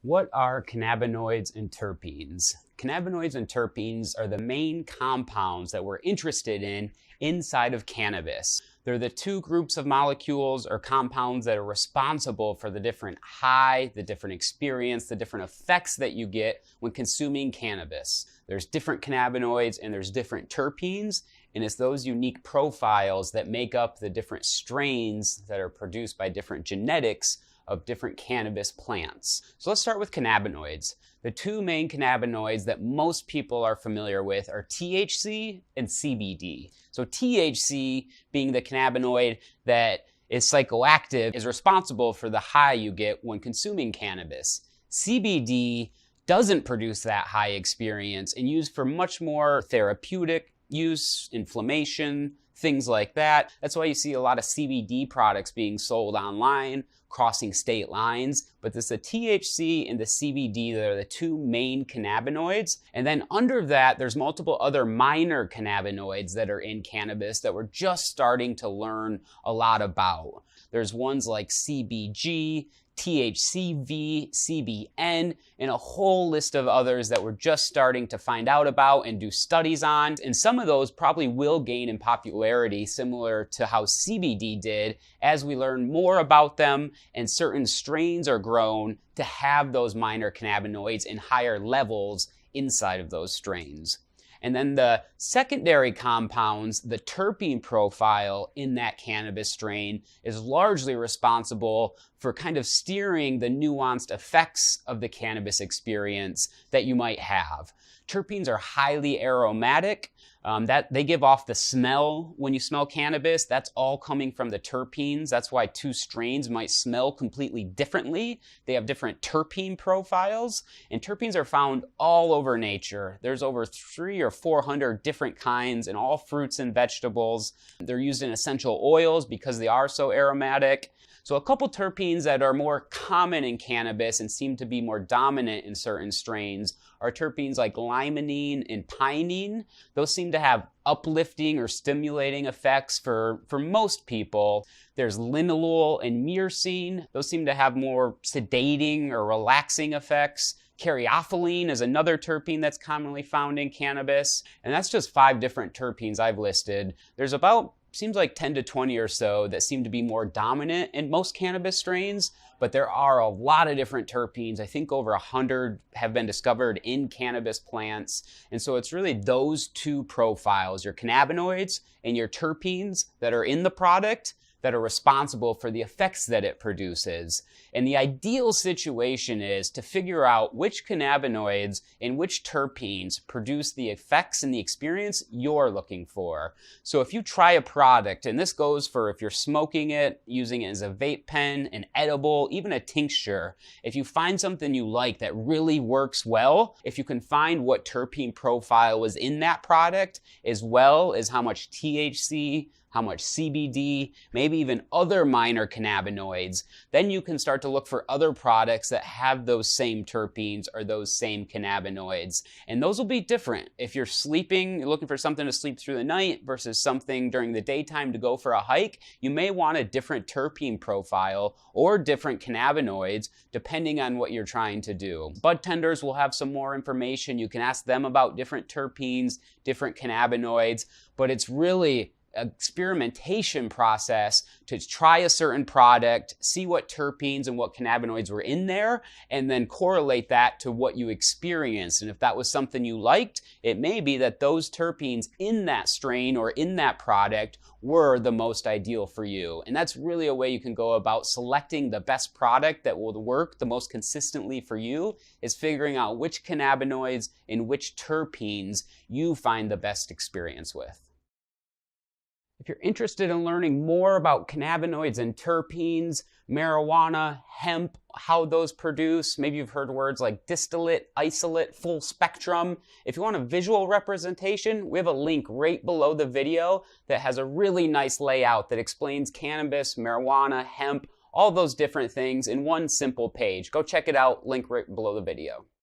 What are cannabinoids and terpenes? Cannabinoids and terpenes are the main compounds that we're interested in inside of cannabis. They're the two groups of molecules or compounds that are responsible for the different high, the different experience, the different effects that you get when consuming cannabis. There's different cannabinoids and there's different terpenes, and it's those unique profiles that make up the different strains that are produced by different genetics of different cannabis plants. So let's start with cannabinoids. The two main cannabinoids that most people are familiar with are THC and CBD. So THC, being the cannabinoid that is psychoactive, is responsible for the high you get when consuming cannabis. CBD doesn't produce that high experience and used for much more therapeutic use, inflammation, things like that. That's why you see a lot of CBD products being sold online, crossing state lines. But it's the THC and the CBD that are the two main cannabinoids. And then under that, there's multiple other minor cannabinoids that are in cannabis that we're just starting to learn a lot about. There's ones like CBG, THCV, CBN, and a whole list of others that we're just starting to find out about and do studies on. And some of those probably will gain in popularity, similar to how CBD did, as we learn more about them and certain strains are grown to have those minor cannabinoids in higher levels inside of those strains. And then the secondary compounds, the terpene profile in that cannabis strain is largely responsible for kind of steering the nuanced effects of the cannabis experience that you might have. Terpenes are highly aromatic. That they give off the smell when you smell cannabis. That's all coming from the terpenes. That's why two strains might smell completely differently. They have different terpene profiles, and terpenes are found all over nature. There's over 300 or 400 different kinds in all fruits and vegetables. They're used in essential oils because they are so aromatic. So a couple terpenes that are more common in cannabis and seem to be more dominant in certain strains are terpenes like limonene and pinene. Those seem to have uplifting or stimulating effects for most people. There's linalool and myrcene. Those seem to have more sedating or relaxing effects. Caryophyllene is another terpene that's commonly found in cannabis. And that's just 5 different terpenes I've listed. There's seems like 10 to 20 or so that seem to be more dominant in most cannabis strains, but there are a lot of different terpenes. I think over 100 have been discovered in cannabis plants. And so it's really those two profiles, your cannabinoids and your terpenes that are in the product that are responsible for the effects that it produces. And the ideal situation is to figure out which cannabinoids and which terpenes produce the effects and the experience you're looking for. So if you try a product, and this goes for if you're smoking it, using it as a vape pen, an edible, even a tincture, if you find something you like that really works well, if you can find what terpene profile is in that product, as well as how much THC, how much CBD, maybe even other minor cannabinoids, then you can start to look for other products that have those same terpenes or those same cannabinoids. And those will be different. If you're sleeping, you're looking for something to sleep through the night versus something during the daytime to go for a hike, you may want a different terpene profile or different cannabinoids depending on what you're trying to do. Bud tenders will have some more information. You can ask them about different terpenes, different cannabinoids, but it's really experimentation process to try a certain product, see what terpenes and what cannabinoids were in there, and then correlate that to what you experienced. And if that was something you liked, it may be that those terpenes in that strain or in that product were the most ideal for you. And that's really a way you can go about selecting the best product that will work the most consistently for you, is figuring out which cannabinoids and which terpenes you find the best experience with. If you're interested in learning more about cannabinoids and terpenes, marijuana, hemp, how those produce, maybe you've heard words like distillate, isolate, full spectrum. If you want a visual representation, we have a link right below the video that has a really nice layout that explains cannabis, marijuana, hemp, all those different things in one simple page. Go check it out, link right below the video.